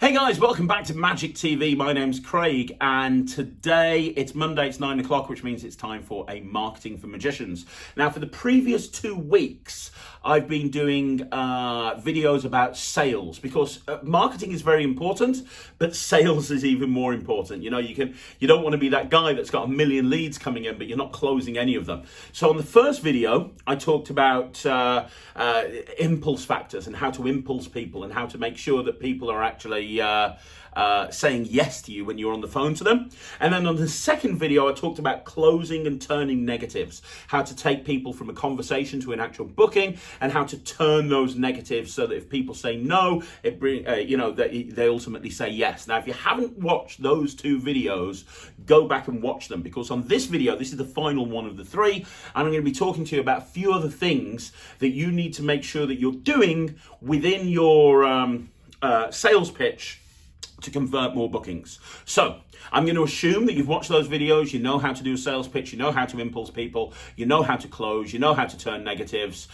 Hey guys, welcome back to Magic TV. My name's Craig, and today it's Monday, it's 9 o'clock, which means it's time for a Marketing for Magicians. Now, for the previous 2 weeks, I've been doing videos about sales because marketing is very important, but sales is even more important. You know, you don't want to be that guy that's got a million leads coming in, but you're not closing any of them. So on the first video, I talked about impulse factors and how to impulse people and how to make sure that people are actually saying yes to you when you're on the phone to them. And then on the second video, I talked about closing and turning negatives, how to take people from a conversation to an actual booking, and how to turn those negatives so that if people say no, they ultimately say yes. Now, if you haven't watched those 2 videos, go back and watch them, because on this video, this is the final one of the 3, and I'm going to be talking to you about a few other things that you need to make sure that you're doing within your sales pitch to convert more bookings. So I'm going to assume that you've watched those videos, you know how to do a sales pitch, you know how to impulse people, you know how to close, you know how to turn negatives,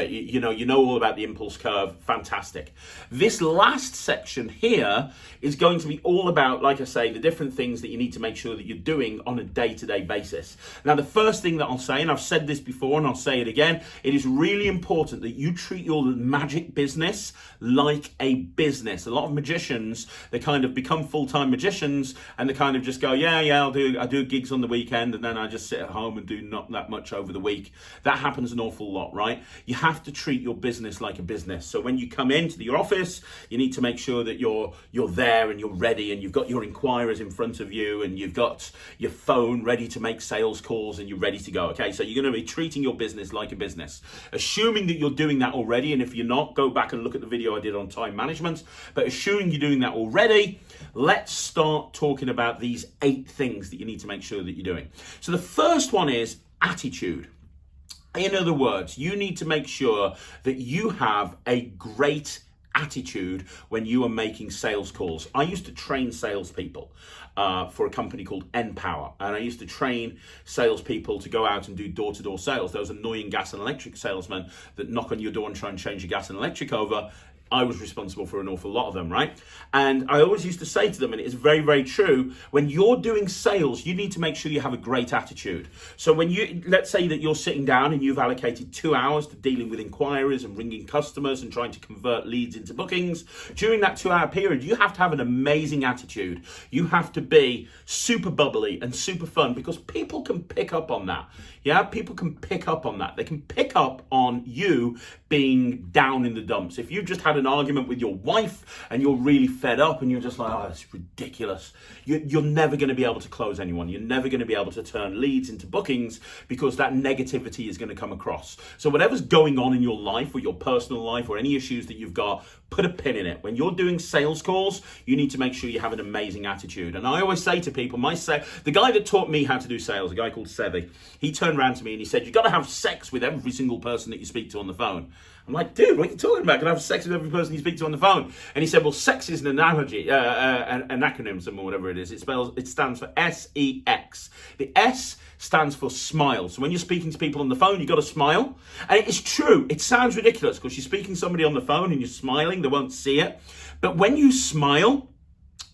you know all about the impulse curve. Fantastic. This last section here is going to be all about, like I say, the different things that you need to make sure that you're doing on a day-to-day basis. Now, the first thing that I'll say, and I've said this before and I'll say it again, it is really important that you treat your magic business like a business. A lot of magicians, they kind of become full-time magicians and they kind of just go, I do gigs on the weekend and then I just sit at home and do not that much over the week. That happens an awful lot, right? You have to treat your business like a business. So when you come into your office, you need to make sure that you're there and you're ready and you've got your inquirers in front of you and you've got your phone ready to make sales calls and you're ready to go. Okay, so you're going to be treating your business like a business. Assuming that you're doing that already, and if you're not, go back and look at the video I did on time management. But assuming you're doing that already, let's start talking about these 8 things that you need to make sure that you're doing. So the first one is attitude. In other words, you need to make sure that you have a great attitude when you are making sales calls. I used to train salespeople for a company called Empower, and I used to train salespeople to go out and do door-to-door sales. Those annoying gas and electric salesmen that knock on your door and try and change your gas and electric over. I was responsible for an awful lot of them, right? And I always used to say to them, and it is very, very true, when you're doing sales, you need to make sure you have a great attitude. So let's say that you're sitting down and you've allocated 2 hours to dealing with inquiries and ringing customers and trying to convert leads into bookings. During that 2-hour period, you have to have an amazing attitude. You have to be super bubbly and super fun, because people can pick up on that. Yeah, people can pick up on that. They can pick up on you being down in the dumps. If you've just had an argument with your wife and you're really fed up and you're just like, oh, it's ridiculous, you're never going to be able to close anyone. You're never going to be able to turn leads into bookings, because that negativity is going to come across. So whatever's going on in your life or your personal life or any issues that you've got, put a pin in it. When you're doing sales calls, you need to make sure you have an amazing attitude. And I always say to people, the guy that taught me how to do sales, a guy called Sevi, he turned around to me and he said, you've got to have sex with every single person that you speak to on the phone. I'm like, dude, what are you talking about? Can I have sex with every person you speak to on the phone? And he said, well, sex is an analogy, an acronym, or whatever it is. It stands for SEX. The S stands for smile. So when you're speaking to people on the phone, you've got to smile. And it is true. It sounds ridiculous because you're speaking to somebody on the phone and you're smiling. They won't see it. But when you smile,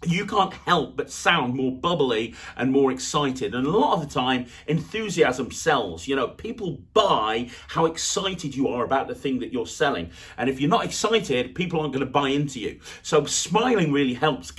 you can't help but sound more bubbly and more excited. And a lot of the time, enthusiasm sells. You know, people buy how excited you are about the thing that you're selling. And if you're not excited, people aren't going to buy into you. So smiling really helps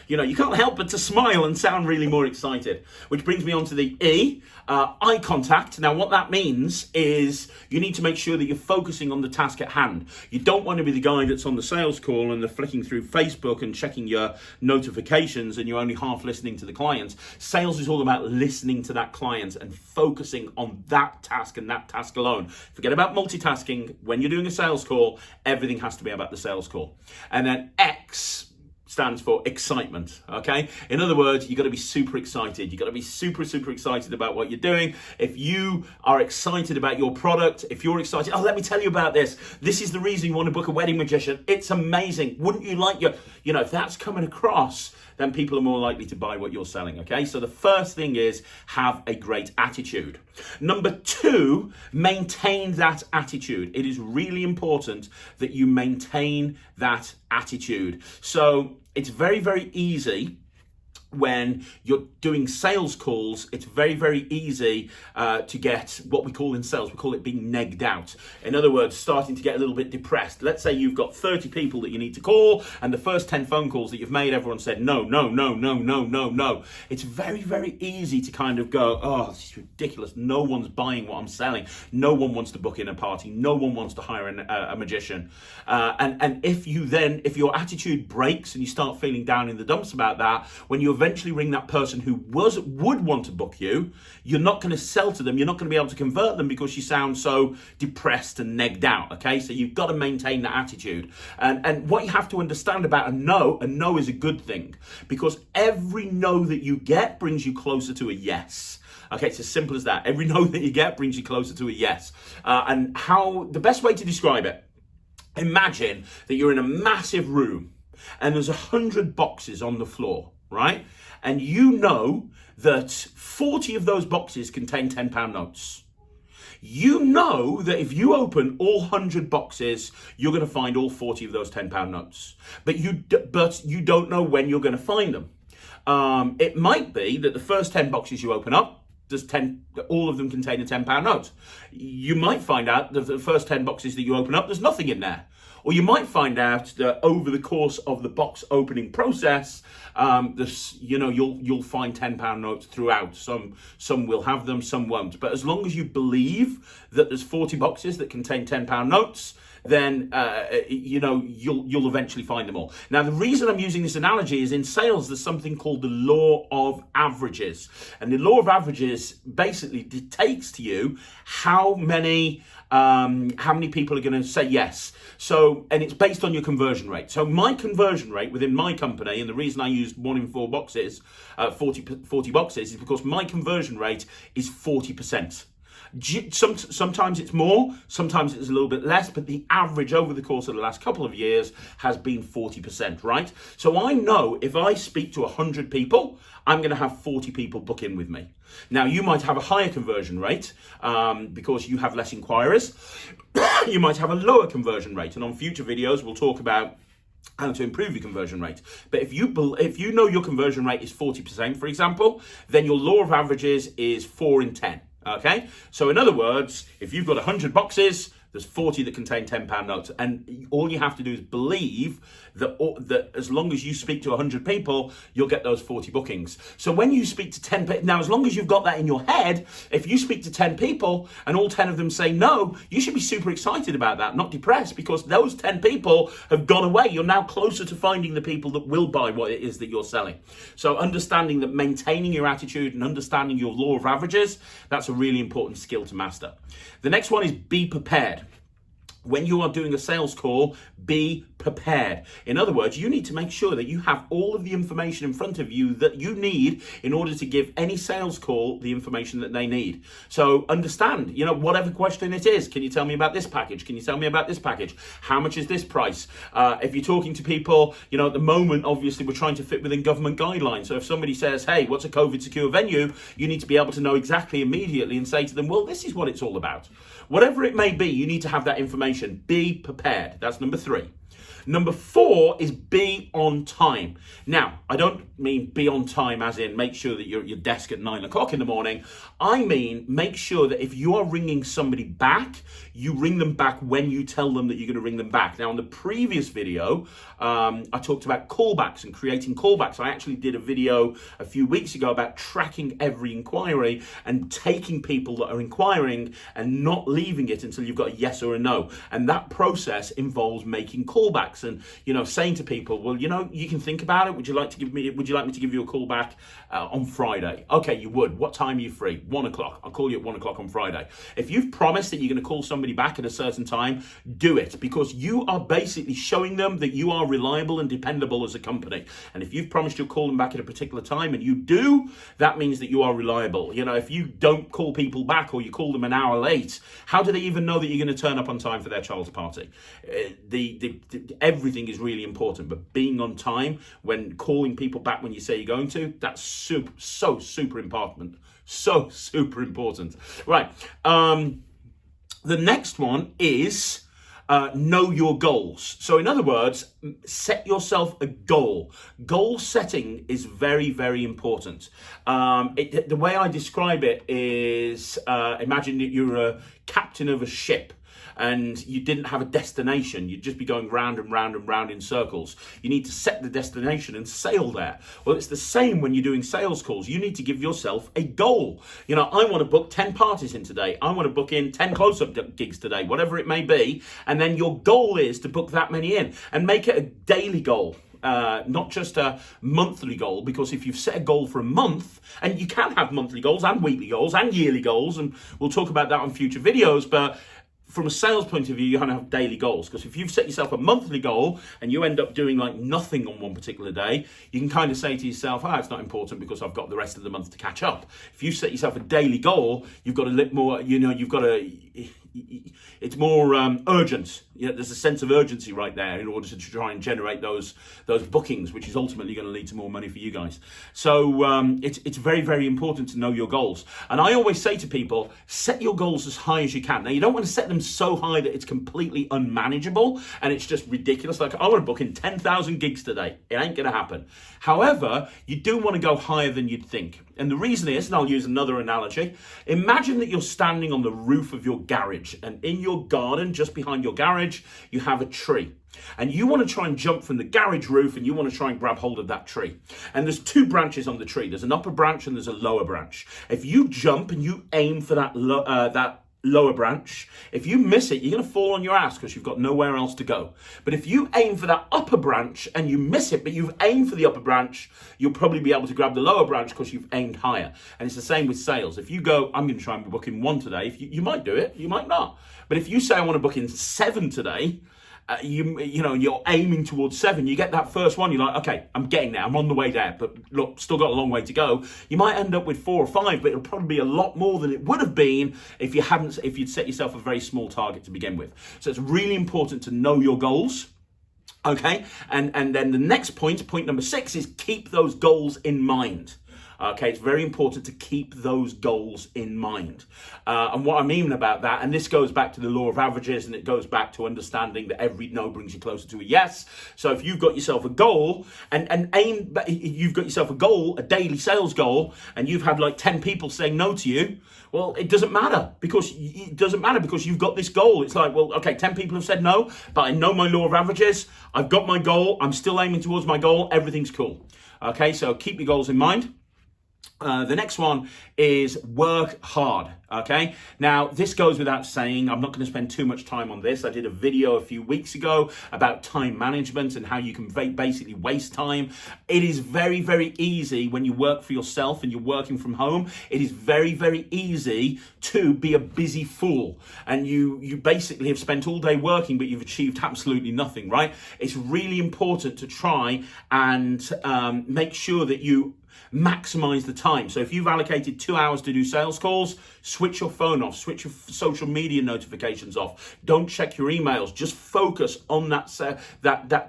you can't help but to smile and sound really more excited. Which brings me on to the E, eye contact. Now, what that means is you need to make sure that you're focusing on the task at hand. You don't want to be the guy that's on the sales call and they're flicking through Facebook and checking your notifications and you're only half listening to the client. Sales is all about listening to that client and focusing on that task and that task alone. Forget about multitasking. When you're doing a sales call, everything has to be about the sales call. And then X stands for excitement, okay? In other words, you've got to be super excited. You've got to be super, super excited about what you're doing. If you are excited about your product, if you're excited, oh, let me tell you about this. This is the reason you want to book a wedding magician. It's amazing. Wouldn't you like if that's coming across, then people are more likely to buy what you're selling, okay? So the first thing is have a great attitude. Number 2, maintain that attitude. It is really important that you maintain that attitude. So it's very, very easy when you're doing sales calls, it's very, very easy to get what we call in sales, we call it being negged out. In other words, starting to get a little bit depressed. Let's say you've got 30 people that you need to call, and the first 10 phone calls that you've made, everyone said no, no, no, no, no, no, no. It's very, very easy to kind of go, oh, this is ridiculous. No one's buying what I'm selling. No one wants to book in a party. No one wants to hire a magician. And if your attitude breaks and you start feeling down in the dumps about that, when you eventually ring that person who would want to book you, you're not going to sell to them. You're not going to be able to convert them because you sound so depressed and negged out. Okay, so you've got to maintain that attitude. And what you have to understand about a no is a good thing, because every no that you get brings you closer to a yes. Okay, it's as simple as that. Every no that you get brings you closer to a yes. And the best way to describe it, imagine that you're in a massive room and there's 100 boxes on the floor, right? And you know that 40 of those boxes contain £10 notes. You know that if you open all 100 boxes, you're going to find all 40 of those £10 notes. But you don't know when you're going to find them. It might be that the first 10 boxes you open up, all of them contain a £10 note. You might find out that the first 10 boxes that you open up, there's nothing in there. Or you might find out that over the course of the box opening process, you'll find £10 notes throughout. Some will have them, some won't. But as long as you believe that there's 40 boxes that contain £10 notes, then you'll eventually find them all. Now, the reason I'm using this analogy is in sales, there's something called the law of averages. And the law of averages basically dictates to you how many people are going to say yes. So, and it's based on your conversion rate. So my conversion rate within my company, and the reason I used 1 in 4 boxes, 40 boxes, is because my conversion rate is 40%. Sometimes it's more, sometimes it's a little bit less, but the average over the course of the last couple of years has been 40%, right? So I know if I speak to 100 people, I'm going to have 40 people book in with me. Now, you might have a higher conversion rate because you have less inquiries. You might have a lower conversion rate, and on future videos, we'll talk about how to improve your conversion rate. But if you know your conversion rate is 40%, for example, then your law of averages is 4 in 10. Okay, so in other words, if you've got 100 boxes, there's 40 that contain £10 notes, and all you have to do is believe that as long as you speak to 100 people, you'll get those 40 bookings. So when you speak to 10 people, now as long as you've got that in your head, if you speak to 10 people and all 10 of them say no, you should be super excited about that, not depressed, because those 10 people have gone away. You're now closer to finding the people that will buy what it is that you're selling. So understanding that, maintaining your attitude and understanding your law of averages, that's a really important skill to master. The next one is be prepared. When you are doing a sales call, be prepared. In other words, you need to make sure that you have all of the information in front of you that you need in order to give any sales call the information that they need. So understand, whatever question it is, can you tell me about this package? Can you tell me about this package? How much is this price? If you're talking to people, at the moment, obviously we're trying to fit within government guidelines. So if somebody says, hey, what's a COVID secure venue? You need to be able to know exactly immediately and say to them, well, this is what it's all about. Whatever it may be, you need to have that information. Be prepared. That's number 3. Number 4 is be on time. Now, I don't mean be on time as in make sure that you're at your desk at 9 o'clock in the morning. I mean, make sure that if you are ringing somebody back, you ring them back when you tell them that you're going to ring them back. Now, in the previous video, I talked about callbacks and creating callbacks. I actually did a video a few weeks ago about tracking every inquiry and taking people that are inquiring and not leaving it until you've got a yes or a no. And that process involves making callbacks and, saying to people, well, you can think about it. Would you like me to give you a call back on Friday? Okay, you would. What time are you free? 1 o'clock. I'll call you at 1 o'clock on Friday. If you've promised that you're going to call somebody back at a certain time, do it, because you are basically showing them that you are reliable and dependable as a company. And if you've promised you'll call them back at a particular time and you do, that means that you are reliable. If you don't call people back or you call them an hour late, how do they even know that you're going to turn up on time for their child's party. Everything is really important, but being on time when calling people back when you say you're going to, that's super important. So super important. Right. The next one is know your goals. So in other words, set yourself a goal. Goal setting is very, very important. The way I describe it is, imagine that you're a captain of a ship and you didn't have a destination. You'd just be going round and round and round in circles. You need to set the destination and sail there. Well, it's the same when you're doing sales calls. You need to give yourself a goal. You know, I want to book 10 parties in today. I want to book in 10 close-up gigs today, whatever it may be. And then your goal is to book that many in and make it a daily goal. Not just a monthly goal, because if you've set a goal for a month, and you can have monthly goals and weekly goals and yearly goals, and we'll talk about that on future videos, but from a sales point of view, you have to have daily goals, because if you've set yourself a monthly goal and you end up doing like nothing on one particular day, you can kind of say to yourself, it's not important because I've got the rest of the month to catch up. If you set yourself a daily goal, you've got a little more, it's more urgent. You know, there's a sense of urgency right there in order to try and generate those bookings, which is ultimately going to lead to more money for you guys. So it's very, very important to know your goals. And I always say to people, set your goals as high as you can. Now, you don't want to set them so high that it's completely unmanageable and it's just ridiculous. Like, I want to book in 10,000 gigs today. It ain't going to happen. However, you do want to go higher than you'd think. And the reason is, and I'll use another analogy, imagine that you're standing on the roof of your garage, and in your garden, just behind your garage, you have a tree. And you want to try and jump from the garage roof, and you want to try and grab hold of that tree. And there's two branches on the tree. There's an upper branch and there's a lower branch. If you jump and you aim for that lower branch, if you miss it, you're going to fall on your ass because you've got nowhere else to go. But if you aim for that upper branch and you miss it, but you've aimed for the upper branch, you'll probably be able to grab the lower branch because you've aimed higher. And it's the same with sales. If you go, I'm going to try and book in 1 today, if you might do it, you might not. But if you say, I want to book in 7 today, you're aiming towards 7, you get that first one, you're like, okay, I'm getting there, I'm on the way there, but look, still got a long way to go. You might end up with 4 or 5, but it'll probably be a lot more than it would have been if you'd set yourself a very small target to begin with. So it's really important to know your goals. Okay, and then the next point number 6, is keep those goals in mind. Okay, it's very important to keep those goals in mind. And what I mean about that, and this goes back to the law of averages, and it goes back to understanding that every no brings you closer to a yes. So if you've got yourself a goal you've got yourself a goal, a daily sales goal, and you've had like 10 people saying no to you, well, it doesn't matter because you've got this goal. It's like, well, okay, 10 people have said no, but I know my law of averages. I've got my goal. I'm still aiming towards my goal. Everything's cool. Okay, so keep your goals in mind. The next one is work hard. Okay, now this goes without saying. I'm not going to spend too much time on this. I did a video a few weeks ago about time management and how you can basically waste time. It is very, very easy when you work for yourself and you're working from home. It is very, very easy to be a busy fool, and you basically have spent all day working, but you've achieved absolutely nothing, right? It's really important to try and make sure that you maximize the time. So if you've allocated 2 hours to do sales calls, switch your phone off, switch your social media notifications off. Don't check your emails. Just focus on that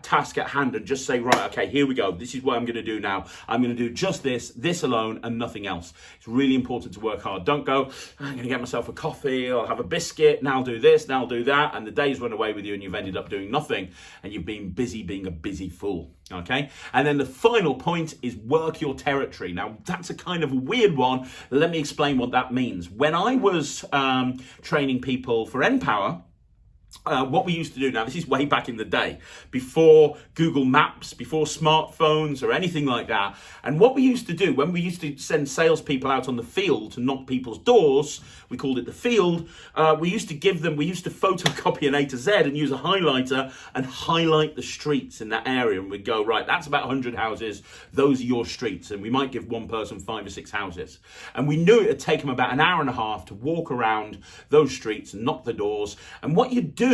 task at hand and just say, right, okay, here we go. This is what I'm going to do now. I'm going to do just this alone and nothing else. It's really important to work hard. Don't go, I'm going to get myself a coffee or have a biscuit. Now I'll do this, now I'll do that. And the days run away with you and you've ended up doing nothing and you've been busy being a busy fool. Okay, and then the final point is work your territory. Now, that's a kind of a weird one. Let me explain what that means. When I was training people for Empower, what we used to do, now this is way back in the day, before Google Maps, before smartphones or anything like that. And what we used to do, when we used to send salespeople out on the field to knock people's doors, we called it the field, we used to photocopy an A to Z and use a highlighter and highlight the streets in that area. And we'd go, right, that's about 100 houses, those are your streets. And we might give one person 5 or 6 houses. And we knew it would take them about an hour and a half to walk around those streets and knock the doors. And what you'd do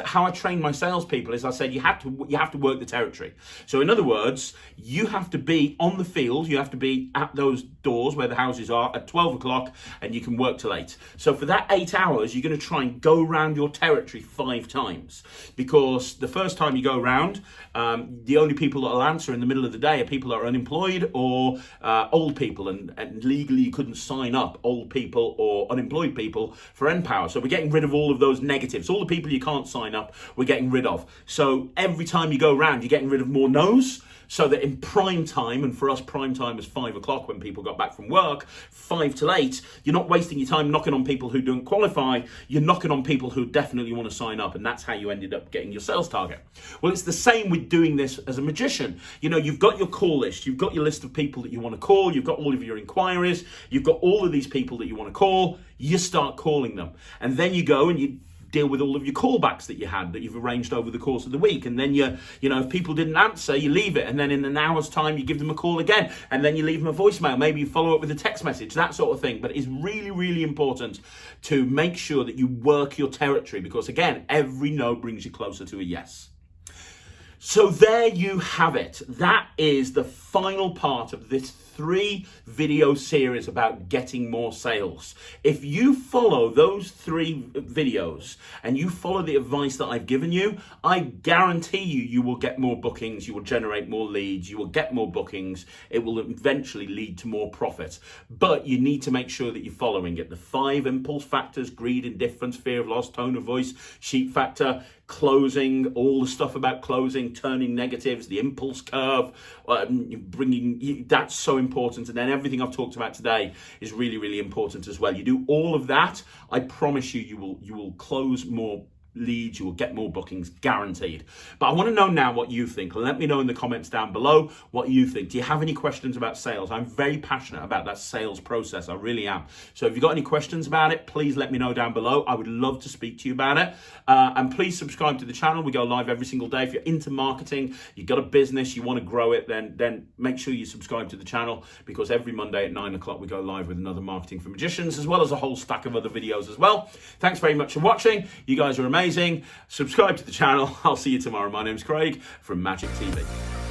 how I train my salespeople is I said you have to work the territory. So in other words, you have to be on the field, you have to be at those doors where the houses are at 12 o'clock, and you can work till 8. So for that 8 hours, you're going to try and go around your territory 5 times, because the first time you go around, the only people that will answer in the middle of the day are people that are unemployed or old people, and legally you couldn't sign up old people or unemployed people for Empower. So we're getting rid of all of those negatives. All the people you can't sign up, we're getting rid of. So every time you go around, you're getting rid of more no's, so that in prime time, and for us prime time is 5 o'clock when people got back from work, 5 till 8, you're not wasting your time knocking on people who don't qualify, you're knocking on people who definitely want to sign up, and that's how you ended up getting your sales target. Well, it's the same with doing this as a magician. You know, you've got your call list, you've got your list of people that you want to call, you've got all of your inquiries, you've got all of these people that you want to call, you start calling them. And then you go and you deal with all of your callbacks that you had, that you've arranged over the course of the week. And then if people didn't answer, you leave it. And then in an hour's time, you give them a call again. And then you leave them a voicemail. Maybe you follow up with a text message, that sort of thing. But it's really, really important to make sure that you work your territory, because again, every no brings you closer to a yes. So there you have it. That is the final part of this 3 video series about getting more sales. If you follow those 3 videos and you follow the advice that I've given you, I guarantee you will get more bookings, you will generate more leads, you will get more bookings, it will eventually lead to more profit. But you need to make sure that you're following it. The 5 impulse factors: greed, indifference, fear of loss, tone of voice, sheep factor, closing, all the stuff about closing, turning negatives, the impulse curve, that's so important. And then everything I've talked about today is really, really important as well. You do all of that, I promise you will close more leads, you will get more bookings, guaranteed. But I want to know now what you think. Let me know in the comments down below what you think. Do you have any questions about sales? I'm very passionate about that sales process. I really am. So if you've got any questions about it, please let me know down below. I would love to speak to you about it. And please subscribe to the channel. We go live every single day. If you're into marketing, you've got a business, you want to grow it, then make sure you subscribe to the channel, because every Monday at 9 o'clock we go live with another Marketing for Magicians, as well as a whole stack of other videos as well. Thanks very much for watching. You guys are amazing. Subscribe to the channel. I'll see you tomorrow. My name's Craig from Magic TV.